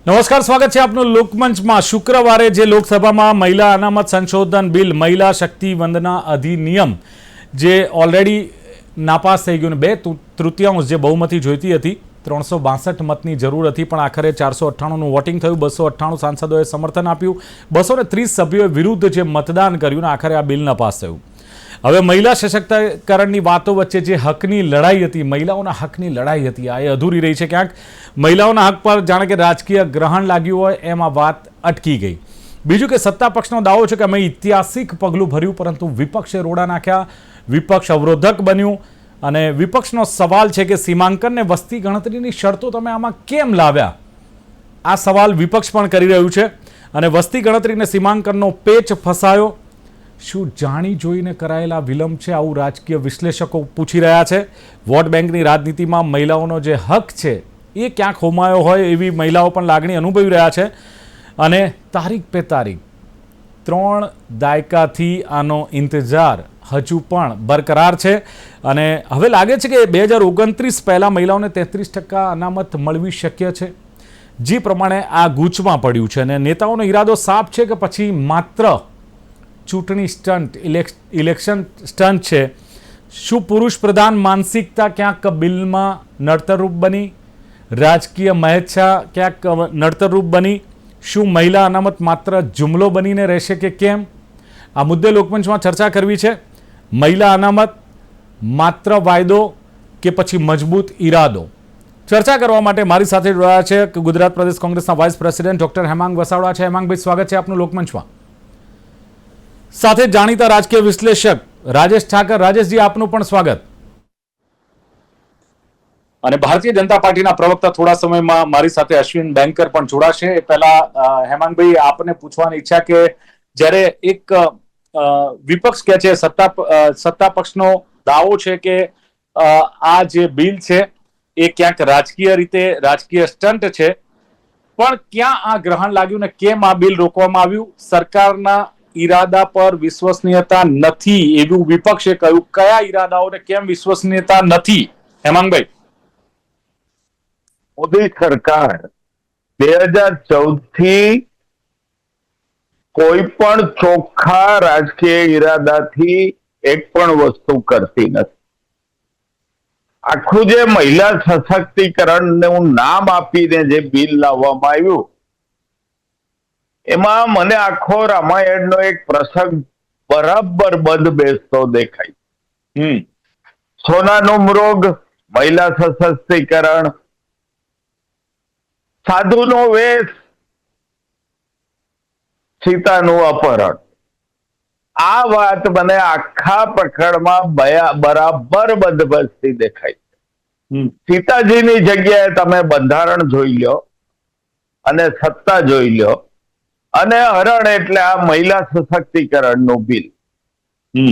નમસ્કાર, સ્વાગત છે આપનું લોકમંચમાં। શુક્રવારે જે લોકસભામાં મહિલા અનામત સંશોધન બિલ, મહિલા શક્તિ વંદના અધિનિયમ જે ઓલરેડી નાપાસ થઈ ગયું, 2/3 જે બહુમતી જોઈતી હતી, 362 મતની જરૂર હતી, પણ આખરે 498નું વોટિંગ થયું। 298 સાંસદોએ સમર્થન આપ્યું, 230 સભ્યોએ વિરુદ્ધ જે મતદાન કર્યું, આખરે આ બિલ નાપાસ થયું। હવે મહિલા સશક્તિકરણની વાતો વચ્ચે જે હકની લડાઈ હતી, મહિલાઓના હકની લડાઈ હતી, આ એ અધૂરી રહી છે। ક્યાંક મહિલાઓના હક પર જાણે કે રાજકીય ગ્રહણ લાગ્યું હોય એમ આ વાત અટકી ગઈ। બીજું કે સત્તા પક્ષનો દાવો છે કે અમે ઐતિહાસિક પગલું ભર્યું, પરંતુ વિપક્ષે રોડા નાખ્યા, વિપક્ષ અવરોધક બન્યું। અને વિપક્ષનો સવાલ છે કે સીમાંકન ને વસ્તી ગણતરીની શરતો તમે આમાં કેમ લાવ્યા? આ સવાલ વિપક્ષ પણ કરી રહ્યું છે। અને વસ્તી ગણતરી ને સીમાંકનનો પેચ ફસાયો, શું જાણી જોઈને કરાયેલા વિલંબ છે? આવું રાજકીય વિશ્લેષકો પૂછી રહ્યા છે। વોટ બેંકની રાજનીતિમાં મહિલાઓનો જે હક છે એ ક્યાંક હોમાયો હોય એવી મહિલાઓ પણ લાગણી અનુભવી રહ્યા છે। અને તારીખ પે તારીખ 3 દાયકાથી આનો ઇંતજાર હજુ પણ બરકરાર છે। અને હવે લાગે છે કે 2029 પહેલાં મહિલાઓને 33% અનામત મળવી શક્ય છે, જે પ્રમાણે આ ગૂંચમાં પડ્યું છે। અને નેતાઓનો ઈરાદો સાફ છે કે પછી માત્ર ચૂંટણી સ્ટન્ટ, ઇલેક્શન સ્ટન્ટ છે? શું પુરુષ પ્રધાન માનસિકતા ક્યાંક બિલમાં નડતરરૂપ બની? રાજકીય મહેચ્છા ક્યાંક નડતરરૂપ બની? શું મહિલા અનામત માત્ર જુમલો બનીને રહેશે કે કેમ? આ મુદ્દે લોકમંચમાં ચર્ચા કરવી છે। મહિલા અનામત માત્ર વાયદો કે પછી મજબૂત ઈરાદો? ચર્ચા કરવા માટે મારી સાથે જોડાયા છે ગુજરાત પ્રદેશ કોંગ્રેસના vice president doctor Hemang Vasavada છે। હેમાંગભાઈ, સ્વાગત છે આપનું લોકમંચમાં। સાથે જાણીતા રાજકીય વિશ્લેષક રાજેશ ઠાકર। રાજેશજી, આપનું પણ સ્વાગત। અને ભારતીય જનતા પાર્ટીના પ્રવક્તા થોડા સમયમાં મારી સાથે અશ્વિન બેંકર પણ જોડાશે। એ પહેલા હેમાંગભાઈ, આપને પૂછવાની ઈચ્છા કે જ્યારે એક વિપક્ષ કહે છે, સત્તા પક્ષનો દાવો છે કે આ જે બિલ છે એ ક્યાંક રાજકીય રીતે રાજકીય સ્ટન્ટ છે, પણ ક્યાં આ ગ્રહણ લાગ્યું ને કેમ આ બિલ રોકવામાં આવ્યું? સરકારના ઈરાદા પર વિશ્વસનીયતા નથી એવું વિપક્ષે કહ્યું। કયા ઈરાદાઓને કેમ વિશ્વસનીયતા નથી, હેમાંગભાઈ? મોદી સરકાર 2014 થી કોઈ પણ ચોખ્ખા રાજકીય ઈરાદાથી એક પણ વસ્તુ કરતી નથી। આખું જે મહિલા સશક્તિકરણનું નામ આપીને જે બિલ લાવવામાં આવ્યું, એમાં મને આખો રામાયણનો એક પ્રસંગ બરાબર બંધ બેસતો દેખાય। સોનાનો મૃગ, મહિલા સશક્તિકરણ, સાધુનો વેશ, સીતાનું અપહરણ। આ વાત મને આખા પ્રકરણમાં બરાબર બંધ બેસતી દેખાય। સીતાજીની જગ્યાએ તમે બંધારણ જોઈ લો અને સત્તા જોઈ લો, અને હરણ એટલે આ મહિલા સશક્તિકરણનું બિલ।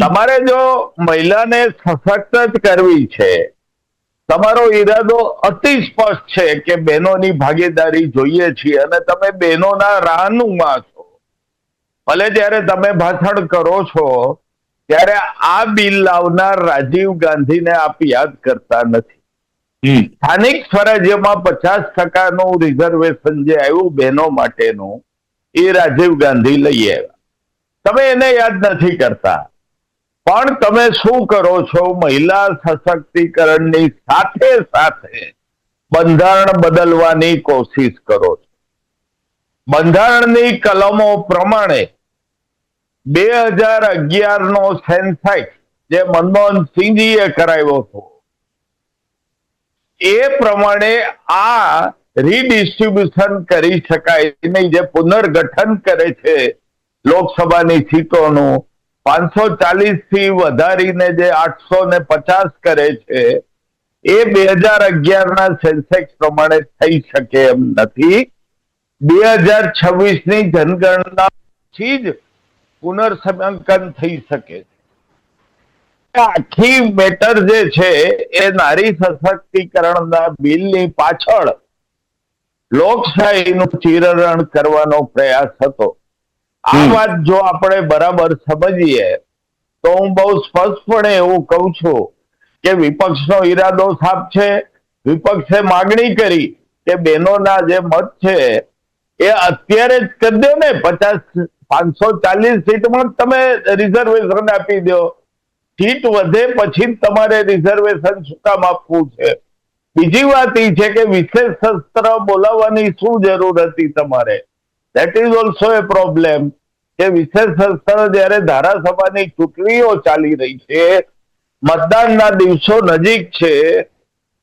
તમારે જો મહિલાને સશક્ત જ કરવી છે, તમારો ઈરાદો અતિ સ્પષ્ટ છે કે બહેનોની ભાગીદારી જોઈએ છીએ, અને તમે બહેનોના રાહનુમા છો, ભલે જ્યારે તમે ભાષણ કરો છો ત્યારે આ બિલ લાવનાર રાજીવ ગાંધીને આપ યાદ કરતા નથી। સ્થાનિક સ્વરાજ્યમાં 50%નું રિઝર્વેશન જે આવ્યું બહેનો માટેનું, એ રાજીવ ગાંધી લઈ આવ્યા, તમે એને યાદ નથી કરતા। પણ તમે શું કરો છો? મહિલા સશક્તિકરણની સાથે સાથે બંધારણ બદલવાની કોશિશ કરો છો। બંધારણની કલમો પ્રમાણે 2011નો સેન્સેક્સ જે મનમોહન સિંહજીએ કરાવ્યો હતો, એ પ્રમાણે આ રીડિસ્ટ્રીબ્યુશન કરી શકાય નહીં। જે પુનર્ગઠન કરે છે લોકસભાની સીટોનું, 540 થી વધારીને જે 850 કરે છે, એ 2011ના સેન્સેક્સ પ્રમાણે થઈ શકે એમ નથી। 2026ની જનગણનાથી જ પુનર્સીમાંકન થઈ શકે છે। આખી મેટર જે છે એ નારી સશક્તિકરણના બિલની પાછળ લોકશાહીનું ચીરહરણ કરવાનો પ્રયાસ હતો। આ વાત જો આપણે બરાબર સમજીએ તો હું બહુ સ્પષ્ટપણે એવું કહું છું કે વિપક્ષનો ઈરાદો સાફ છે। વિપક્ષે માગણી કરી કે બહેનોના જે મત છે એ અત્યારે જ કરી દો ને, 540 સીટમાં તમે રિઝર્વેશન આપી દો. સીટ વધે પછી તમારે રિઝર્વેશન શું કામ આપવું છે? બીજી વાત એ છે કે વિશેષ શસ્ત્ર બોલાવવાની શું જરૂર હતી તમારે? That is also a problem કે વિશેષ શસ્ત્ર જયારે ધારાસભાની ચૂંટણીઓ ચાલી રહી છે, મતદાનના દિવસો નજીક છે,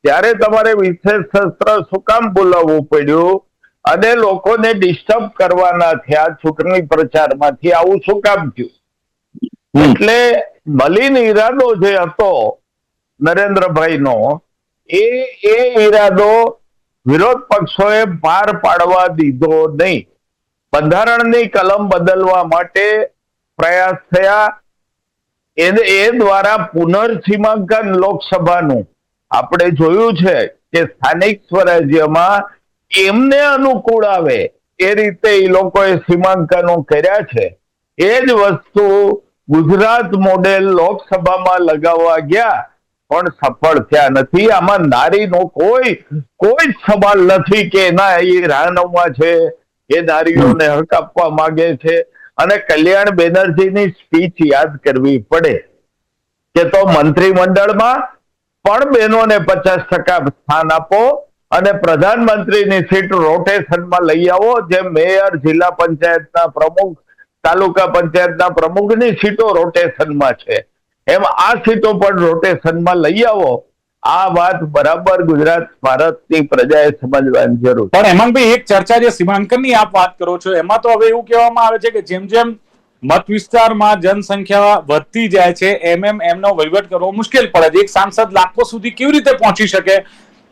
ત્યારે તમારે વિશેષ શસ્ત્ર શું કામ બોલાવવું પડ્યું અને લોકોને ડિસ્ટર્બ કરવાના થયા ચૂંટણી પ્રચારમાંથી? આવું શું કામ થયું? એટલે મલિન ઈરાદો જે હતો નરેન્દ્રભાઈનો, એ ઈરાદો વિરોધ પક્ષોએ પાર પાડવા દીધો નહીં. બંધારણની કલમ બદલવા માટે પ્રયાસ થયા. એ દ્વારા પુનર્સીમાંકન લોકસભાનું આપણે જોયું છે કે સ્થાનિક સ્વરાજ્યમાં એમને અનુકૂળ આવે એ રીતે એ લોકોએ સીમાંકનો કર્યા છે. એ જ વસ્તુ ગુજરાત મોડેલ લોકસભામાં લગાવવા ગયા પણ સફળ થયા નથી. આમાં નારીનો કોઈ જ સવાલ નથી કે એના એ રાહનામા છે, એ નારીઓને હક આપવા માંગે છે. અને કલ્યાણ બેનર્જીની સ્પીચ યાદ કરવી પડે કે તો મંત્રીમંડળમાં પણ બહેનોને 50% સ્થાન આપો અને પ્રધાનમંત્રીની સીટ રોટેશનમાં લઈ આવો. જે મેયર, જિલ્લા પંચાયતના પ્રમુખ, તાલુકા પંચાયતના પ્રમુખની સીટો રોટેશનમાં છે, એમ આ સીટો પણ રોટેશનમાં લઈ આવો. આ વાત બરાબર ગુજરાત ભારતની પ્રજાએ સમજવાની જરૂર. પણ હેમાંગભાઈ, એક ચર્ચા જે સીમાંકનની આપ વાત કરો છો, એમાં તો હવે એવું કહેવામાં આવે છે કે જેમ જેમ મત વિસ્તારમાં જનસંખ્યા વધતી જાય છે એમનો વહીવટ કરવો મુશ્કેલ પડે છે. એક સાંસદ લાખો સુધી કેવી રીતે પહોંચી શકે?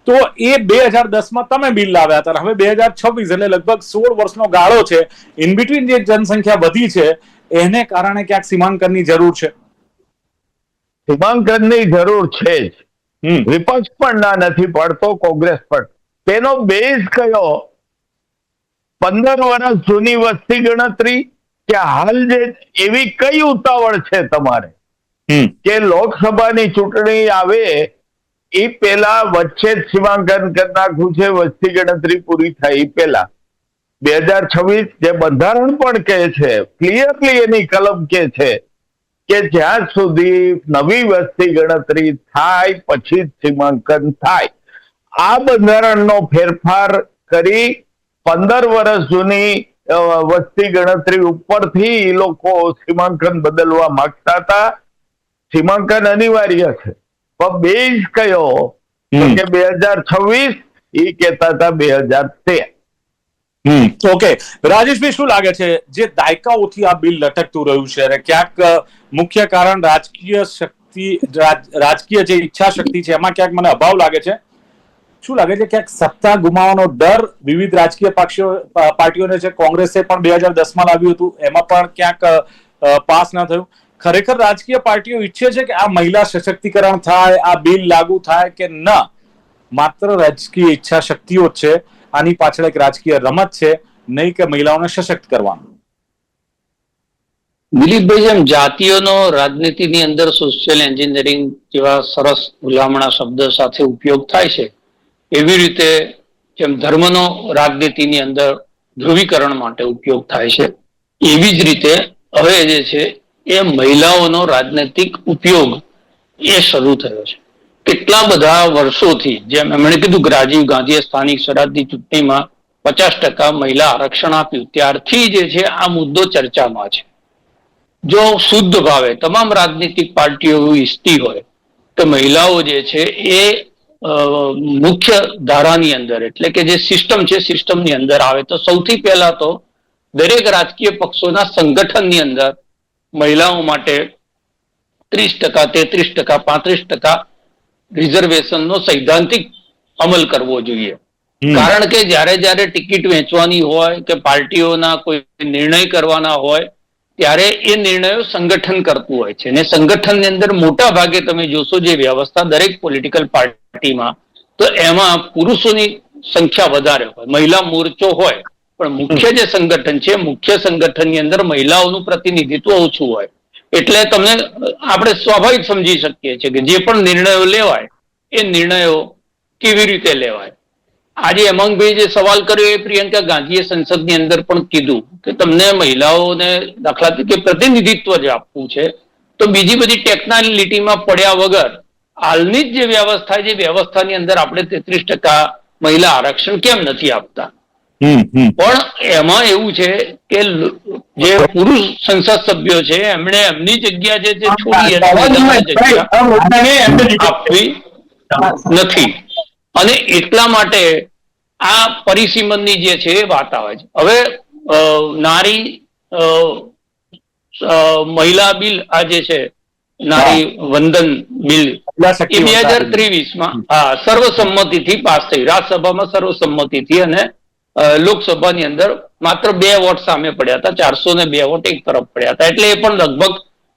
તો એ 2010માં તમે બિલ લાવ્યા હતા, હવે 2026 એટલે લગભગ 16 વર્ષનો ગાળો છે. ઇન બિટવીન જે જનસંખ્યા વધી છે એને કારણે ક્યાંક સીમાંકનની જરૂર છે. સીમાંકનની જરૂર છે જ. વિપક્ષ પણ ના નથી પડતો, કોંગ્રેસ પણ. તેનો બેઝ કયો? 15 વર્ષ જૂની વસ્તી ગણતરી કે હાલ જે એવી કઈ ઉતાવળ છે તમારે કે લોકસભાની ચૂંટણી આવે એ પેલા વચ્ચે જ સીમાંકન કરી નાખવું છે? વસ્તી ગણતરી પૂરી થાય એ પેલા 2026 જે બંધારણ પણ કહે છે, ક્લિયરલી એની કલમ કે છે કે જ્યાં સુધી નવી વસ્તી ગણતરી થાય પછી જ સીમાંકન થાય. આ બંધારણનો ફેરફાર કરી 15 વર્ષ જૂની વસ્તી ગણતરી ઉપરથી એ લોકો સીમાંકન બદલવા માંગતા હતા. સીમાંકન અનિવાર્ય છે, પણ બેઝ કયો? કે 2026, એ કહેતા હતા 2013. ઓકે, રાજેશભાઈ, શું લાગે છે જે દાયકાઓથી આ બિલ લટકતું રહ્યું છે અને ક્યાંક મુખ્ય કારણ રાજકીય જે ઈચ્છા શક્તિ છે એમાં ક્યાંક મને અભાવ લાગે છે? શું લાગે છે ક્યાંક સત્તા ગુમાવવાનો ડર વિવિધ રાજકીય પાર્ટીઓને છે? કોંગ્રેસે પણ 2010માં લાવ્યું હતું, એમાં પણ ક્યાંક પાસ ના થયું. ખરેખર રાજકીય પાર્ટીઓ ઈચ્છે છે કે આ મહિલા સશક્તિકરણ થાય, આ બિલ લાગુ થાય કે ના માત્ર રાજકીય ઈચ્છા શક્તિઓ જ છે? આની પાછળ એક રાજકીય રમત છે, નહીં કે મહિલાઓને સશક્ત કરવાનું? દિલીપભાઈ, જેમ જાતિઓનો રાજનીતિની અંદર સોશિયલ એન્જિનિયરિંગ જેવા સરસ ભૂલામણા શબ્દ સાથે ઉપયોગ થાય છે, એવી રીતે જેમ ધર્મનો રાજનીતિની અંદર ધ્રુવીકરણ માટે ઉપયોગ થાય છે, એવી જ રીતે હવે જે છે એ મહિલાઓનો રાજનૈતિક ઉપયોગ એ શરૂ થયો છે. કેટલા બધા વર્ષોથી, જેમ એમણે કીધું કે રાજીવ ગાંધીએ સ્થાનિક સ્વરાજની ચૂંટણીમાં 50% મહિલા આરક્ષણ આપ્યું, ત્યારથી જે છે આ મુદ્દો ચર્ચામાં છે. જો શુદ્ધ ભાવે તમામ રાજનીતિક પાર્ટીઓ ઈચ્છતી હોય તો મહિલાઓ જે છે એ મુખ્ય ધારાની અંદર, એટલે કે જે સિસ્ટમ છે સિસ્ટમની અંદર આવે, તો સૌથી પહેલા તો દરેક રાજકીય પક્ષોના સંગઠનની અંદર મહિલાઓ માટે 30%, 33%, 35% રિઝર્વેશનનો સૈદ્ધાંતિક અમલ કરવો જોઈએ. કારણ કે જ્યારે ટિકિટ વેચવાની હોય કે પાર્ટીઓના કોઈ નિર્ણય કરવાના હોય ત્યારે એ નિર્ણયો સંગઠન કરતું હોય છે, અને સંગઠનની અંદર મોટા ભાગે તમે જોશો જે વ્યવસ્થા દરેક પોલિટિકલ પાર્ટીમાં, તો એમાં પુરુષોની સંખ્યા વધારે હોય, મહિલા મોરચો હોય, પણ મુખ્ય જે સંગઠન છે મુખ્ય સંગઠનની અંદર મહિલાઓનું પ્રતિનિધિત્વ ઓછું હોય. એટલે તમને આપણે સ્વાભાવિક સમજી શકીએ છીએ કે જે પણ નિર્ણયો લેવાય એ નિર્ણયો કેવી રીતે લેવાય. આજે હેમાંગભાઈ જે સવાલ કર્યો એ પ્રિયંકા ગાંધીએ સંસદની અંદર પણ કીધું કે તમને મહિલાઓને દાખલા તરીકે પ્રતિનિધિત્વ જે આપવું છે તો બીજી બધી ટેકનોલિટીમાં પડ્યા વગર હાલની જ જે વ્યવસ્થા છે વ્યવસ્થાની અંદર આપણે 33% મહિલા આરક્ષણ કેમ નથી આપતા? પણ એમાં એવું છે કે જે પુરુષ સંસદ સભ્યો છે એમણે એમની જગ્યા જે છોડી આપવી નથી અને એટલા માટે આ પરિસીમનની જે છે એ વાત આવે છે. હવે નારી મહિલા બિલ આ જે છે નારી વંદન બિલ એ 2023માં સર્વસંમતિથી પાસ થઈ, રાજ્યસભામાં સર્વસંમતિથી અને લોકસભાની અંદર માત્ર 2 વોટ સામે પડ્યા હતા, 402 વોટ એક તરફ પડ્યા હતા, એટલે એ પણ લગભગ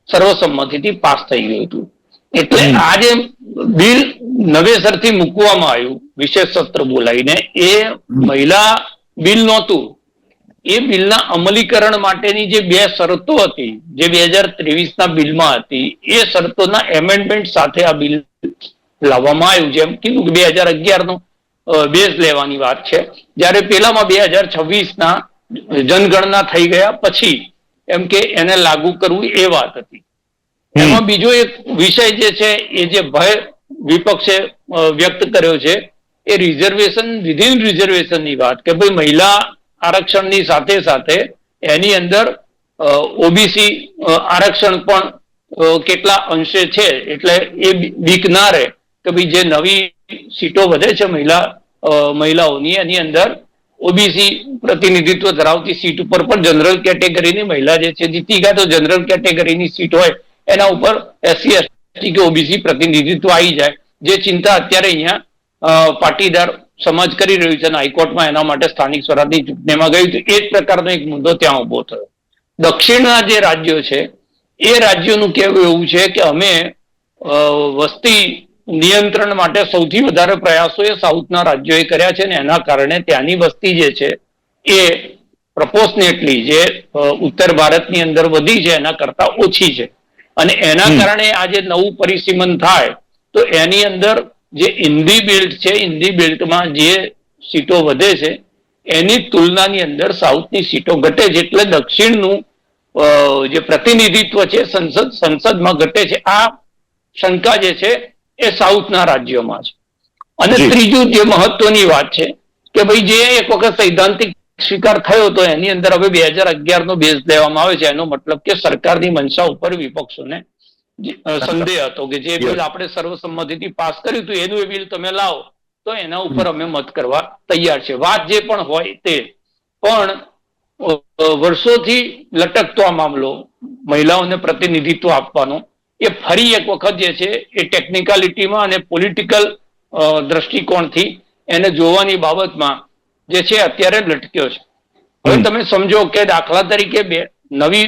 સર્વસંમતિથી પાસ થઈ ગયું હતું. એટલે આ જે બિલ નવેસરથી મૂકવામાં આવ્યું વિશેષ સત્ર બોલાવીને, એ મહિલા બિલ નહોતું. એ બિલના અમલીકરણ માટેની જે 2 શરતો હતી જે 2023ના બિલમાં હતી, એ શરતોના એમેન્ડમેન્ટ સાથે આ બિલ લાવવામાં આવ્યું. જેમ કીધું કે 2011નો બેઝ લેવાની વાત છે, જ્યારે પેલામાં 2026ના જનગણના થઈ ગયા પછી એમ કે એને લાગુ કરવું એ વાત હતી. એમાં બીજો એક વિષય જે છે એ જે ભય વિપક્ષે વ્યક્ત કર્યો છે એ રિઝર્વેશન વિધિન રિઝર્વેશનની વાત, કે ભાઈ મહિલા આરક્ષણની સાથે સાથે એની અંદર ઓબીસી આરક્ષણ પણ કેટલા અંશે છે, એટલે એ બીક ના રહે કે ભાઈ જે નવી સીટો વધે છે મહિલાઓની એની અંદર ઓબીસી પ્રતિનિધિત્વ ધરાવતી સીટ ઉપર પણ જનરલ કેટેગરીની મહિલા જે છે જીતી ગયા તો જનરલ કેટેગરીની સીટ હોય એના ઉપર એસસી એસટી કે ઓબીસી પ્રતિનિધિત્વ આવી જાય, જે ચિંતા અત્યારે અહીંયા પાટીદાર સમાજ કરી રહ્યું છે અને હાઈકોર્ટમાં એના માટે સ્થાનિક સ્વરાજની ચૂંટણીમાં ગયું. એ જ પ્રકારનો એક મુદ્દો ત્યાં ઉભો થયો. દક્ષિણના જે રાજ્યો છે એ રાજ્યોનું કહેવું એવું છે કે અમે વસ્તી નિયંત્રણ માટે સૌથી વધારે પ્રયાસો એ સાઉથના રાજ્યોએ કર્યા છે, અને એના કારણે ત્યાંની વસ્તી જે છે એ પ્રપોર્શનેટલી જે ઉત્તર ભારતની અંદર વધી છે એના કરતા ઓછી છે, અને એના કારણે આ જે નવું પરિસીમન થાય તો એની અંદર જે હિન્દી બેલ્ટ છે, હિન્દી બેલ્ટમાં જે સીટો વધે છે એની તુલનાની અંદર સાઉથની સીટો ઘટે છે, એટલે દક્ષિણનું જે પ્રતિનિધિત્વ છે સંસદમાં ઘટે છે. આ શંકા જે છે એ સાઉથના રાજ્યોમાં છે. અને ત્રીજું જે મહત્વની વાત છે કે ભાઈ જે એક વખત સૈદ્ધાંતિક સ્વીકાર થયો તો એની અંદર હવે 2011નો બેઝ લેવામાં આવે છે. એનો મતલબ કે સરકારની મંશા ઉપર વિપક્ષોને સંદેહ હતો કે જે બિલ આપણે સર્વસંમતિથી પાસ કર્યું હતું એનું એ બિલ તમે લાવો તો એના ઉપર અમે મત કરવા તૈયાર છે. વાત જે પણ હોય તે, પણ વર્ષોથી લટકતો આ મામલો મહિલાઓને પ્રતિનિધિત્વ આપવાનો એ ફરી એક વખત જે છે એ ટેકનિકાલિટીમાં અને પોલિટિકલ દ્રષ્ટિકોણથી એને જોવાની બાબતમાં જે છે અત્યારે લટક્યો છે. હવે તમે સમજો કે દાખલા તરીકે નવી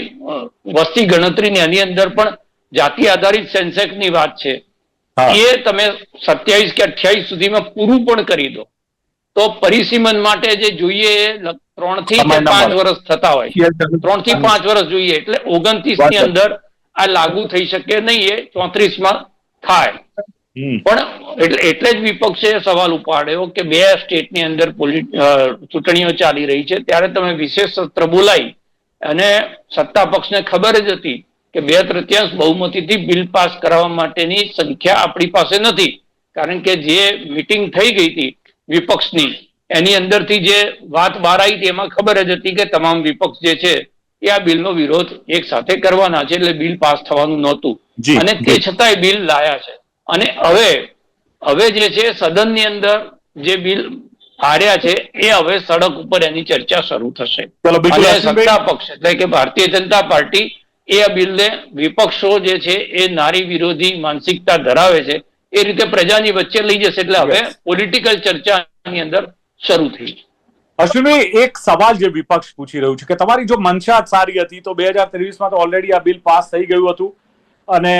વસ્તી ગણતરીની એની અંદર પણ જાતિ આધારિત સેન્સેક્સની વાત છે, એ તમે 27 કે 28 સુધીમાં પૂરું પણ કરી દો તો પરિસીમન માટે જે જોઈએ 3 થી 5 વર્ષ થતા હોય, 3 થી 5 વર્ષ જોઈએ, એટલે 29 ની અંદર આ લાગુ થઈ શકે નહીં, એ 34માં થાય. પણ એટલે જ વિપક્ષે સવાલ ઉપાડ્યો કે 2 સ્ટેટની અંદર ચૂંટણીઓ ચાલી રહી છે ત્યારે તમે વિશેષ સત્ર બોલાવી અને સત્તા પક્ષને ખબર જ હતી કે 2/3 બહુમતીથી બિલ પાસ કરવા માટેની સંખ્યા આપણી પાસે નથી, કારણ કે જે મીટિંગ થઈ ગઈ હતી વિપક્ષની એની અંદરથી જે વાત બહાર આવી હતી એમાં ખબર જ હતી કે તમામ વિપક્ષ જે છે એ આ બિલનો વિરોધ એક સાથે કરવાના છે, એટલે બિલ પાસ થવાનું નહોતું અને તે છતાંય બિલ લાયા છે. અને હવે જે છે સદનની અંદર જે બિલ હાર્યા છે એ હવે સડક ઉપર એની ચર્ચા શરૂ થશે. અને સત્તા પક્ષ એટલે કે ભારતીય જનતા પાર્ટી એ આ બિલને, વિપક્ષો જે છે એ નારી વિરોધી માનસિકતા ધરાવે છે એ રીતે પ્રજાની વચ્ચે લઈ જશે, એટલે હવે પોલિટિકલ ચર્ચાની અંદર શરૂ થઈ. અશ્વિનભાઈ, એક સવાલ જે વિપક્ષ પૂછી રહ્યું છે કે તમારી જો મનસા સારી હતી તો 2023માં તો ઓલરેડી આ બિલ પાસ થઈ ગયું હતું અને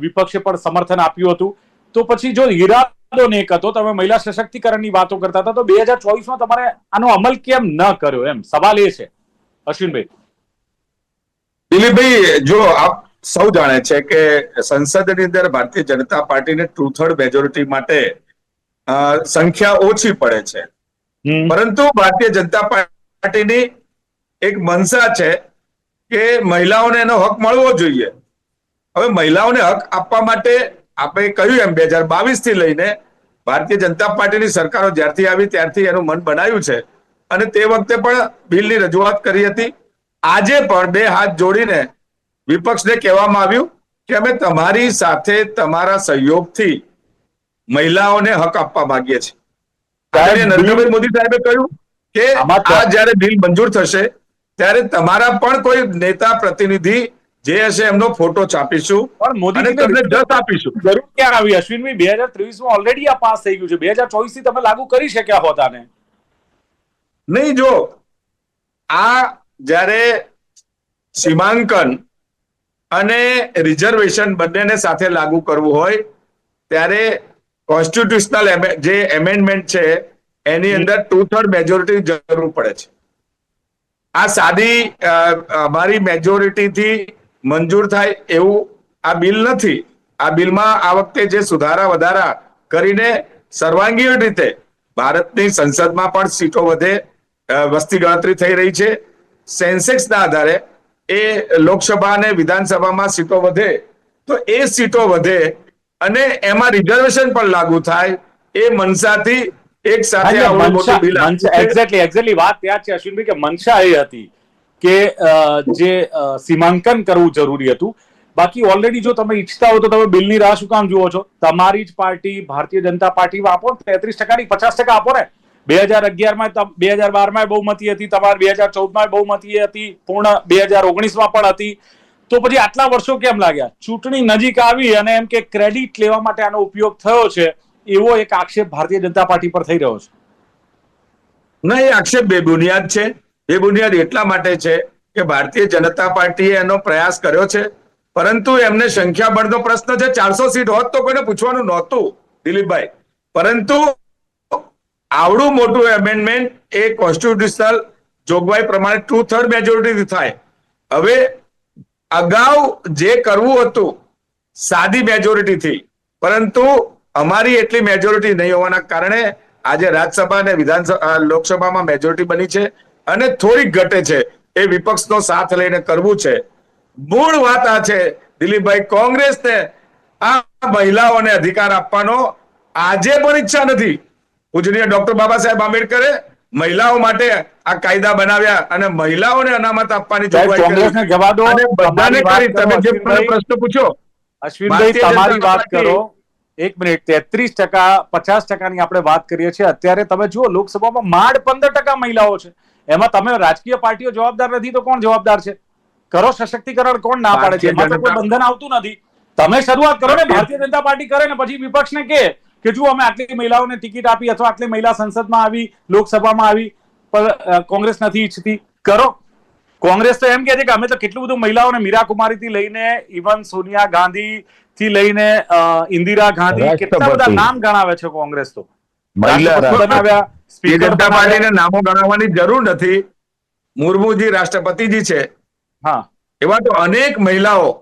વિપક્ષે પણ સમર્થન આપ્યું હતું, તો પછી જો ઈરાદો નેક હતો, તમે મહિલા સશક્તિકરણની વાતો કરતા હતા, તો 2024માં તમારે આનો અમલ કેમ ન કર્યો, એમ સવાલ એ છે. અશ્વિનભાઈ. દિલીપભાઈ, જો આપ સૌ જાણે છે કે સંસદની અંદર ભારતીય જનતા પાર્ટીને 2/3 મેજોરિટી માટે સંખ્યા ઓછી પડે છે, પરંતુ ભારતીય જનતા પાર્ટીની એક મનસા છે કે મહિલાઓને એનો હક મળવો જોઈએ. હવે મહિલાઓને હક આપવા માટે આપણે કહ્યું એમ 2022 થી લઈને ભારતીય જનતા પાર્ટીની સરકારો જ્યારથી આવી ત્યારથી એનું મન બનાવ્યું છે અને તે વખતે પણ બિલની રજૂઆત કરી હતી. આજે પણ બે હાથ જોડીને વિપક્ષને કહેવામાં આવ્યું કે અમે તમારી સાથે તમારા સહયોગથી મહિલાઓને હક આપવા માંગીએ છીએ. આદરણીય નરેન્દ્રભાઈ મોદી સાહેબે કહ્યું કે આ જ્યારે બિલ મંજૂર થશે ત્યારે તમારા પણ કોઈ નેતા પ્રતિનિધિ જે હશે એમનો ફોટો છાપીશું અને તમને જસ આપીશું. જરૂર ક્યાં આવી અશ્વિનભાઈ? 2023 ઓલરેડી આ પાસ થઈ ગયું છે. 2024 થી તમે લાગુ કરી શક્યા હોત આને. નહીં, જો આ જ્યારે સીમાંકન અને રિઝર્વેશન બંનેને સાથે લાગુ કરવું હોય ત્યારે કોન્સ્ટિટ્યુશનલ જે એમેન્ડમેન્ટ છે એની અંદર 2/3 મેજોરિટી જરૂર પડે છે. આ સાદી અમારી મેજોરિટીથી મંજૂર થાય એવું આ બિલ નથી. આ બિલમાં આ વખતે જે સુધારા વધારા કરીને સર્વાંગીણ રીતે ભારતની સંસદમાં પણ સીટો વધે, વસ્તી ગણતરી થઈ રહી છે. સેન્સેક્સના આધારે એ લોકસભા અને વિધાનસભામાં સીટો વધે તો એ સીટો વધે અને એમાં રિઝર્વેશન પણ લાગુ થાય એ મનસાથી એક સાથે આવડું મોટું બિલ એક્ઝેક્ટલી વાત ત્યાં છે અશ્વિનભાઈ કે મનસા એ હતી કે જે સીમાંકન કરવું જરૂરી હતું. બાકી ઓલરેડી જો તમે ઈચ્છતા હો તો તમે બિલની રાહ શું કામ જુઓ છો? તમારી જ પાર્ટી ભારતીય જનતા પાર્ટીમાં આપો 33% 50% આપો ને. 2011માં 2012માં બહુમતી હતી, તમારી 2014માં બહુમતી હતી, પૂર્ણ 2019માં પણ હતી. તો પછી આટલા વર્ષો કેમ લાગ્યા? ચૂંટણી નજીક આવી અને એમ કે ક્રેડિટ લેવા માટે આનો ઉપયોગ થયો છે એવો એક આક્ષેપ ભારતીય જનતા પાર્ટી પર થઈ રહ્યો છે. ના, એ આક્ષેપ બેબુનિયાદ છે. બેબુનિયાદ એટલા માટે છે કે ભારતીય જનતા પાર્ટીએ એનો પ્રયાસ કર્યો છે પરંતુ એમને સંખ્યાબળનો પ્રશ્ન છે. 400 સીટ હોત તો કોઈને પૂછવાનું નહોતું દિલીપભાઈ. પરંતુ આવડું મોટું એમેન્ડમેન્ટ એ કોન્સ્ટિટ્યુશનલ જોગવાઈ પ્રમાણે 2/3 મેજોરિટી થાય. હવે અગાઉ જે કરવું હતું સાદી મેજોરિટીથી, પરંતુ અમારી એટલી મેજોરિટી નહીં હોવાના કારણે આજે રાજ્યસભા અને વિધાનસભા લોકસભામાં મેજોરિટી બની છે અને થોડીક ઘટે છે એ વિપક્ષનો સાથ લઈને કરવું છે. મૂળ વાત આ છે દિલીપભાઈ, કોંગ્રેસને આ મહિલાઓને અધિકાર આપવાનો આજે પણ ઈચ્છા નથી. પૂજનીય ડોક્ટર બાબા સાહેબ આંબેડકરે મહિલાઓ માટે આ કાયદા બનાવ્યા અને મહિલાઓને અનામત આપવાની કોંગ્રેસને જવા દો. બધાને કરી. તમે જે પ્રશ્ન પૂછો અશ્વિનભાઈ તમારી વાત કરો. એક મિનિટ. 33% 50%ની આપણે વાત કરીએ છીએ. અત્યારે તમે જુઓ લોકસભામાં માંડ 15% મહિલાઓ છે. એમાં તમે રાજકીય પાર્ટીઓ જવાબદાર નથી તો કોણ જવાબદાર છે? કરો સશક્તિકરણ, કોણ ના પાડે છે? એમાં તો કોઈ બંધન આવતું નથી. તમે શરૂઆત કરો ને, ભારતીય જનતા પાર્ટી કરે ને પછી વિપક્ષને કે જુઓ અમે આટલી મહિલાઓને ટિકિટ આપી અથવા આટલી મહિલા સંસદમાં આવી, લોકસભામાં આવી, પણ કોંગ્રેસ નથી ઈચ્છતી. કરો. કોંગ્રેસ તો એમ કે છે કે અમે તો કેટલું બધું મહિલાઓને મીરા કુમારી થી લઈને ઇવન સોનિયા ગાંધી થી લઈને ઇન્દિરા ગાંધી કેટલા બધા નામ ગણાવે છે કોંગ્રેસ તો. બનાવ્યા. જનતા પાર્ટીને નામો ગણાવવાની જરૂર નથી. મુર્મુજી રાષ્ટ્રપતિજી છે. હા, એવા તો અનેક મહિલાઓ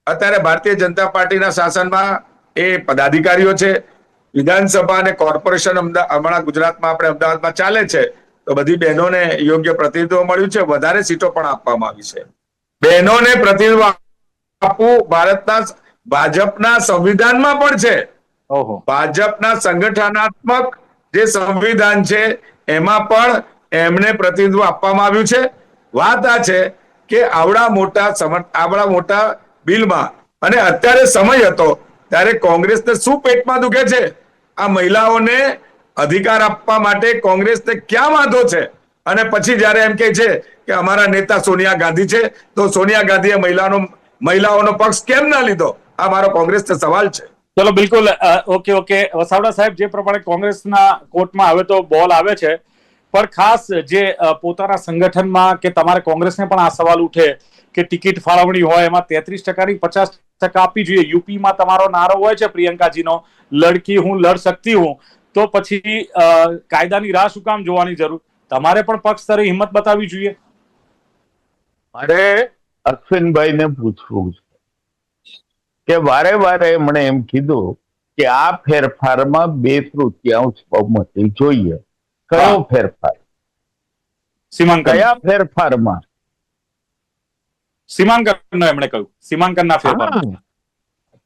અત્યારે ભારતીય જનતા પાર્ટીના શાસનમાં એ પદાધિકારીઓ છે. વિધાનસભા અને કોર્પોરેશન હમણાં ગુજરાતમાં આપણે અમદાવાદમાં ચાલે છે તો બધી બહેનોને યોગ્ય પ્રતિનિધિત્વ મળ્યું છે. વધારે સીટો પણ આપવામાં આવી છે. બહેનોને પ્રતિનિધિત્વ આપવું ભારતના ભાજપના સંવિધાનમાં પણ છે. ભાજપના સંગઠનાત્મક જે સંવિધાન છે એમાં પણ એમને પ્રતિનિધિત્વ આપવામાં આવ્યું છે. વાત આ છે કે આવડા મોટા બિલમાં અને અત્યારે સમય હતો ત્યારે કોંગ્રેસને શું પેટમાં દુખે છે? આ મહિલાઓને અધિકાર આપવા માટે કોંગ્રેસને ક્યાં વાંધો છે? અને પછી જયારે એમ કે છે કે અમારા નેતા સોનિયા ગાંધી છે તો સોનિયા ગાંધીએ મહિલાઓનો પક્ષ કેમ ના લીધો? આ મારો કોંગ્રેસને સવાલ છે. ચલો બિલકુલ. ઓકે. વસાવડા સાહેબ, જે પ્રમાણે કોંગ્રેસના કોર્ટમાં હવે તો બોલ આવે છે, પણ ખાસ જે પોતાના સંગઠનમાં કે તમારે કોંગ્રેસને પણ આ સવાલ ઉઠે કે ટિકિટ ફાળવણી હોય એમાં 33%ની 50% આપવી જોઈએ. યુપીમાં તમારો નારો હોય છે પ્રિયંકાજીનો, લડકી હું લડ શકતી હું, તો પછી કાયદાની રાહ શું કામ જોવાની જરૂર? તમારે પણ પક્ષ સ્તરે હિંમત બતાવવી જોઈએ. મારે અશ્વિનભાઈને પૂછવું છે કે વારે વારે એમણે એમ કીધું કે આ ફેરફારમાં 2/3 બહુમતી જોઈએ. કયો ફેરફાર? સીમાંકન કયા ફેરફારમાં? સીમાંકનનો એમણે કહ્યું, સીમાંકનના ફેરફાર.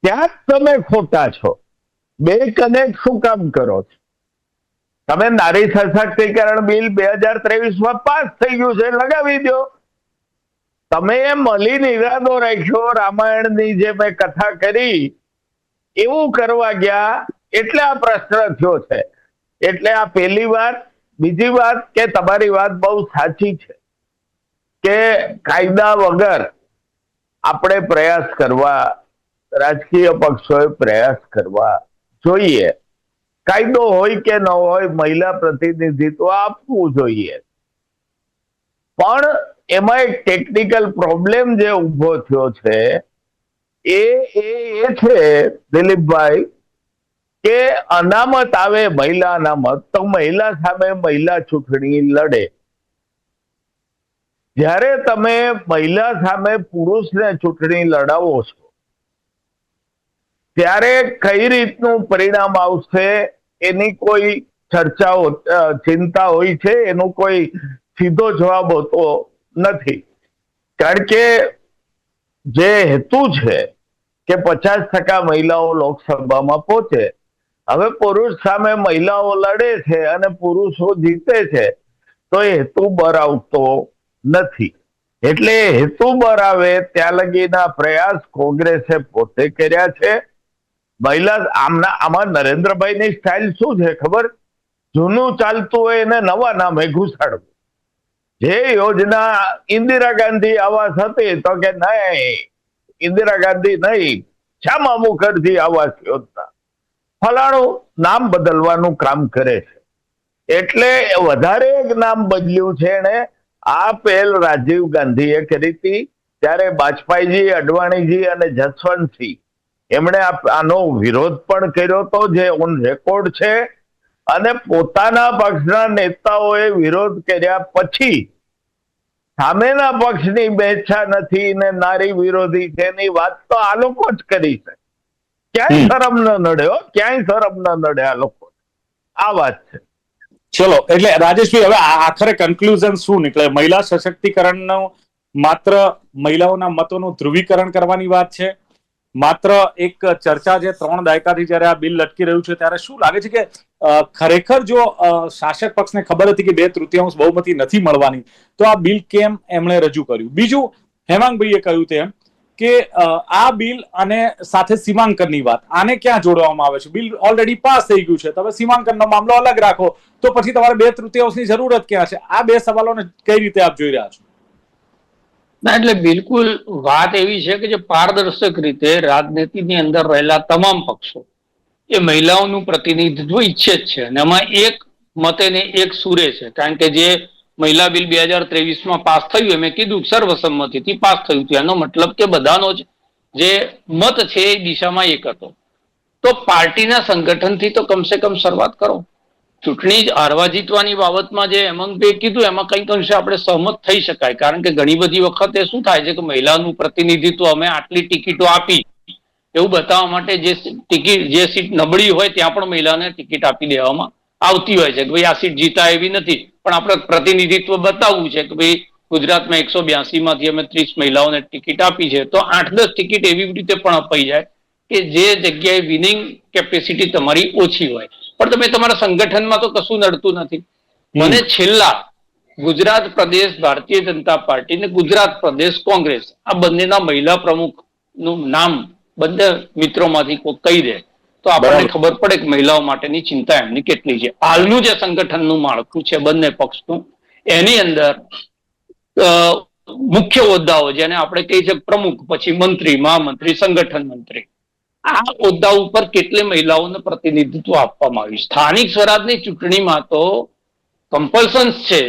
ત્યાં જ તમે ખોટા છો. બે કનેક્ટ શું કામ કરો છો? તમે નારી સશક્તિકરણ બિલ 2023 પાસ થઈ ગયું છે, લગાવી દો. તમે મલિન ઈરાદો રાખ્યો, રામાયણની જે મેં કથા કરી એવું કરવા ગયા એટલે આ પ્રશ્ન થયો છે. એટલે આ પહેલી વાત. બીજી વાત કે તમારી વાત બહુ સાચી છે કે કાયદા વગર આપણે પ્રયાસ કરવા, રાજકીય પક્ષોએ પ્રયાસ કરવા જોઈએ. કાયદો હોય કે ન હોય, મહિલા પ્રતિનિધિત્વ આપવું જોઈએ. પણ એમાં એક ટેકનિકલ પ્રોબ્લેમ જે ઉભો થયો છે એ છે દિલીપભાઈ કે અનામત આવે, મહિલા અનામત, તો મહિલા સામે મહિલા ચૂંટણી લડે. જ્યારે તમે મહિલા સામે પુરુષને ચૂંટણી લડાવો છો ત્યારે કઈ રીતનું પરિણામ આવશે એની કોઈ ચર્ચાઓ, ચિંતા હોય છે, એનો કોઈ સીધો જવાબ હોતો નથી. કારણ કે જે હેતુ છે કે 50% મહિલાઓ લોકસભામાં પહોંચે, હવે પુરુષ સામે મહિલાઓ લડે છે અને પુરુષો જીતે છે, તો એ હેતુ બરાવતો નથી. એટલે હેતુ બરાવે ત્યાં લગીના પ્રયાસ કોંગ્રેસે પોતે કર્યા છે. મહિલા આમાં નરેન્દ્રભાઈની સ્ટાઇલ શું છે ખબર? જૂનું ચાલતું હોય એને નવા નામે ઘુસાડવું. જે યોજના ઇન્દિરા ગાંધી આવાસ હતી તો કે નહીં, ઇન્દિરા ગાંધી નહીં, શ્યામા મુખર્જી આવાસ યોજના, ફલાણું નામ બદલવાનું કામ કરે છે. એટલે વધારે એક નામ બદલ્યું છે એને. આ પહેલ રાજીવ ગાંધીએ કરી હતી, ત્યારે વાજપેયીજી, અડવાણીજી અને જસવંતસિંહ એમણે આનો વિરોધ પણ કર્યો હતો, જે ઓન રેકોર્ડ છે. અને પોતાના પક્ષના નેતાઓએ વિરોધ કર્યા પછી સામેના પક્ષની બેચ્છા નથી ને નારી વિરોધી છે એની વાત તો આ લોકો જ કરી છે. ક્યાંય શરમ ન નડ્યો, ક્યાંય શરમ ન નડે આ લોકો. આ વાત છે. ચલો, એટલે રાજેશભાઈ હવે આખરે કન્ક્લુઝન શું નીકળે? મહિલા સશક્તિકરણનો માત્ર મહિલાઓના મતોનું ધ્રુવીકરણ કરવાની વાત છે? માત્ર એક ચર્ચા જે 3 દાયકાથી જયારે આ બિલ લટકી રહ્યું છે ત્યારે શું લાગે છે કે ખરેખર જો શાસક પક્ષને ખબર હતી કે 2/3 બહુમતી નથી મળવાની તો આ બિલ કેમ એમણે રજૂ કર્યું? બીજું, હેમાંગભાઈએ કહ્યું તેમ કે આ બિલ અને સાથે સીમાંકનની વાત, આને ક્યાં જોડવામાં આવે છે? બિલ ઓલરેડી પાસ થઈ ગયું છે, તમે સીમાંકનનો મામલો અલગ રાખો તો પછી તમારે 2/3 જરૂરત ક્યાં છે? આ બે સવાલોને કઈ રીતે આપ જોઈ રહ્યા છો? ના, એટલે બિલકુલ વાત એવી છે કે જે પારદર્શક રીતે રાજનીતિની અંદર રહેલા તમામ પક્ષો એ મહિલાઓનું પ્રતિનિધિત્વ ઈચ્છે જ છે. અને એમાં એક મતે ને એક સુરે છે. કારણ કે જે મહિલા બિલ 2023 પાસ થયું, મેં કીધું સર્વસંમતિથી પાસ થયું હતું, એનો મતલબ કે બધાનો જ જે મત છે એ દિશામાં એક હતો. તો પાર્ટીના સંગઠનથી તો કમસે કમ શરૂઆત કરો. ચૂંટણી હારવા જીતવાની બાબતમાં જે હેમંતભાઈએ કીધું એમાં કંઈક અંશે આપણે સહમત થઈ શકાય. કારણ કે ઘણી બધી વખતે શું થાય છે કે મહિલાનું પ્રતિનિધિત્વ અમે આટલી ટિકિટો આપી એવું બતાવવા માટે જે સીટ નબળી હોય ત્યાં પણ મહિલાને ટિકિટ આપી દેવામાં આવતી હોય છે કે ભાઈ આ સીટ જીતા એવી નથી, પણ આપણે પ્રતિનિધિત્વ બતાવવું છે કે ભાઈ ગુજરાતમાં 182 માંથી અમે 30 મહિલાઓને ટિકિટ આપી છે, તો 8-10 ટિકિટ એવી રીતે પણ અપાઈ જાય કે જે જગ્યાએ વિનિંગ કેપેસિટી તમારી ઓછી હોય, પણ તમે તમારા સંગઠનમાં તો કશું નડતું નથી. મને છેલ્લા ગુજરાત પ્રદેશ ભારતીય જનતા પાર્ટી ને ગુજરાત પ્રદેશ કોંગ્રેસ આ બંનેના મહિલા પ્રમુખનું નામ બંને મિત્રોમાંથી કોઈ કહી દે તો આપણને ખબર પડે કે મહિલાઓ માટેની ચિંતા એમની કેટલી છે. હાલનું જે સંગઠનનું માળખું છે બંને પક્ષનું, એની અંદર મુખ્ય હોદ્દાઓ જેને આપણે કહીએ છીએ પ્રમુખ, પછી મંત્રી, મહામંત્રી, સંગઠન મંત્રી, આ હોદ્દા ઉપર કેટલી મહિલાઓને પ્રતિનિધિત્વ આપવામાં આવ્યું? સ્થાનિક સ્વરાજની ચૂંટણીમાં તો કમ્પલ્શન છે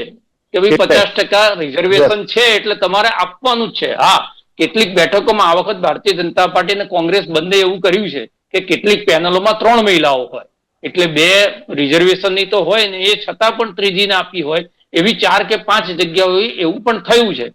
કે ભાઈ 50% રિઝર્વેશન છે એટલે તમારે આપવાનું જ છે. હા, કેટલીક બેઠકોમાં આ વખત ભારતીય જનતા પાર્ટી અને કોંગ્રેસ બંને એવું કર્યું છે કે કેટલીક પેનલોમાં 3 મહિલાઓ હોય એટલે 2 રિઝર્વેશનની તો હોય ને, એ છતાં પણ ત્રીજીને આપી હોય એવી 4 કે 5 જગ્યાઓ એવું પણ થયું છે.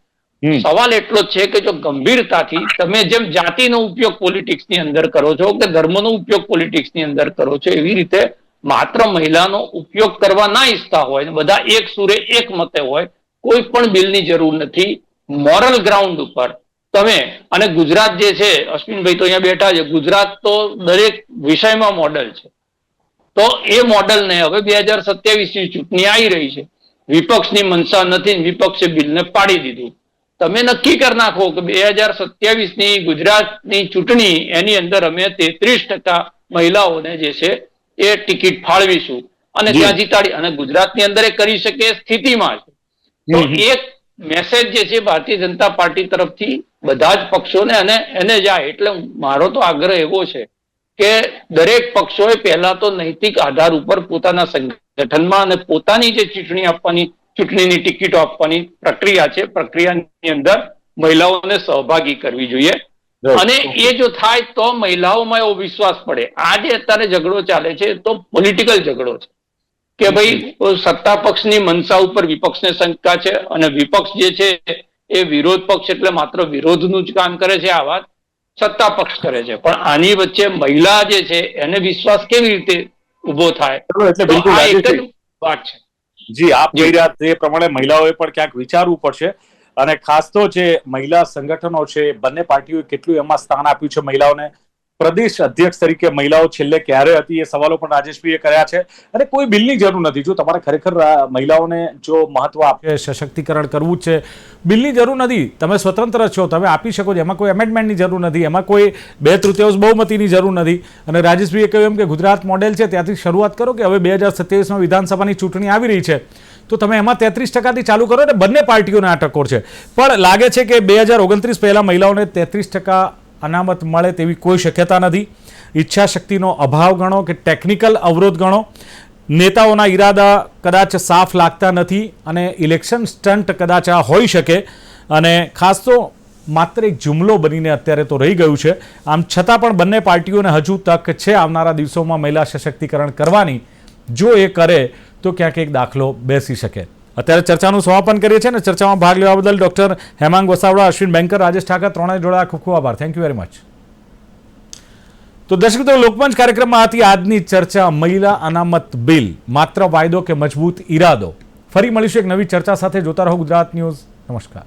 સવાલ એટલો જ છે કે જો ગંભીરતાથી તમે જેમ જાતિનો ઉપયોગ પોલિટિક્સની અંદર કરો છો કે ધર્મનો ઉપયોગ પોલિટિક્સની અંદર કરો છો, એવી રીતે માત્ર મહિલાનો ઉપયોગ કરવા ના ઈચ્છતા હોય ને બધા એક સુરે એક મતે હોય, કોઈ પણ બિલની જરૂર નથી. મોરલ ગ્રાઉન્ડ ઉપર તમે, અને ગુજરાત જે છે, અશ્વિનભાઈ તો અહીંયા બેઠા છે, ગુજરાત તો દરેક વિષયમાં મોડલ છે. તો એ મોડલને હવે 2027ની ચૂંટણી આવી રહી છે, વિપક્ષની મનસા નથી, વિપક્ષે બિલને પાડી દીધું. તમે નક્કી કરી નાખો કે 2027ની ગુજરાતની ચૂંટણી એની અંદર અમે 33% મહિલાઓને જે છે એ ટિકિટ ફાળવીશું અને ત્યાં જીતાડી, અને ગુજરાતની અંદર એ કરી શકે સ્થિતિમાં છે. તો એક મેસેજ જે છે ભારતીય જનતા પાર્ટી તરફથી બધા જ પક્ષોને અને એને જાય. એટલે મારો તો આગ્રહ એવો છે કે દરેક પક્ષોએ પહેલા તો નૈતિક આધાર ઉપર પોતાના સંગઠનમાં અને પોતાની જે ચૂંટણીની ટિકિટો આપવાની પ્રક્રિયા છે, પ્રક્રિયાની અંદર મહિલાઓને સહભાગી કરવી જોઈએ. અને એ જો થાય તો મહિલાઓમાં એવો વિશ્વાસ પડે. આ જે અત્યારે ઝઘડો ચાલે છે તો પોલિટિકલ ઝઘડો છે કે ભાઈ સત્તા પક્ષની મનસા ઉપર વિપક્ષને શંકા છે, અને વિપક્ષ જે છે એ વિરોધ પક્ષ એટલે માત્ર વિરોધનું જ કામ કરે છે. આ વાત સત્તા પક્ષ કરે છે, પણ આની વચ્ચે મહિલા જે છે એને વિશ્વાસ કેવી રીતે ઉભો થાય? એટલે બિલકુલ આ એક જ વાત છે. જી, આપ કહી રહ્યા તે પ્રમાણે મહિલાઓએ પણ ક્યાંક વિચારવું પડશે, અને ખાસ તો જે મહિલા સંગઠનો છે, બંને પાર્ટીઓએ કેટલું એમાં સ્થાન આપ્યું છે મહિલાઓને. પ્રદેશ અધ્યક્ષ તરીકે મહિલાઓ છેલ્લે ક્યારે હતી એ સવાલો પણ રાજેશભાઈએ કર્યા છે. અને કોઈ બિલની જરૂર નથી. જો તમારે ખરેખર મહિલાઓને જો મહત્વ આપે, સશક્તિકરણ કરવું છે, બિલની જરૂર નથી. તમે સ્વતંત્ર છો, તમે આપી શકો છો, એમાં કોઈ એમેન્ડમેન્ટની જરૂર નથી, એમાં કોઈ 2/3 બહુમતીની જરૂર નથી. અને રાજેશભાઈએ કહ્યું એમ કે ગુજરાત મોડેલ છે ત્યાંથી શરૂઆત કરો કે હવે 2027માં વિધાનસભાની ચૂંટણી આવી રહી છે, તો તમે એમાં 33%થી ચાલુ કરો. ને બંને પાર્ટીઓને આ ટકોર છે. પણ લાગે છે કે 2029 પહેલા મહિલાઓને 33% અનામત મળે તેવી કોઈ શક્યતા નથી. ઈચ્છા શક્તિનો અભાવ ગણો કે ટેકનિકલ અવરોધ ગણો, નેતાઓના ઈરાદા કદાચ સાફ લાગતા નથી, અને ઇલેક્શન સ્ટન્ટ કદાચ આ હોઈ શકે. અને ખાસ તો માત્ર એક જુમલો બનીને અત્યારે તો રહી ગયું છે. આમ છતાં પણ બંને પાર્ટીઓને હજુ તક છે આવનારા દિવસોમાં મહિલા સશક્તિકરણ કરવાની. જો એ કરે તો ક્યાંક એક દાખલો બેસી શકે. અત્યારે ચર્ચાનું સમાપન કરીએ છીએ, અને ચર્ચામાં ભાગ લેવા બદલ ડોક્ટર હેમાંગ વસાવડા, અશ્વિન બેંકર, રાજેશ ઠાકર ત્રણેય જોડાયા. ખૂબ ખૂબ આભાર. Thank you very much. તો દર્શક મિત્રો, લોકમંચ કાર્યક્રમમાં હતી આજની ચર્ચા મહિલા અનામત બિલ, માત્ર વાયદો કે મજબૂત ઈરાદો. ફરી મળીશું એક નવી ચર્ચા સાથે. જોતા રહો ગુજરાત ન્યૂઝ. નમસ્કાર.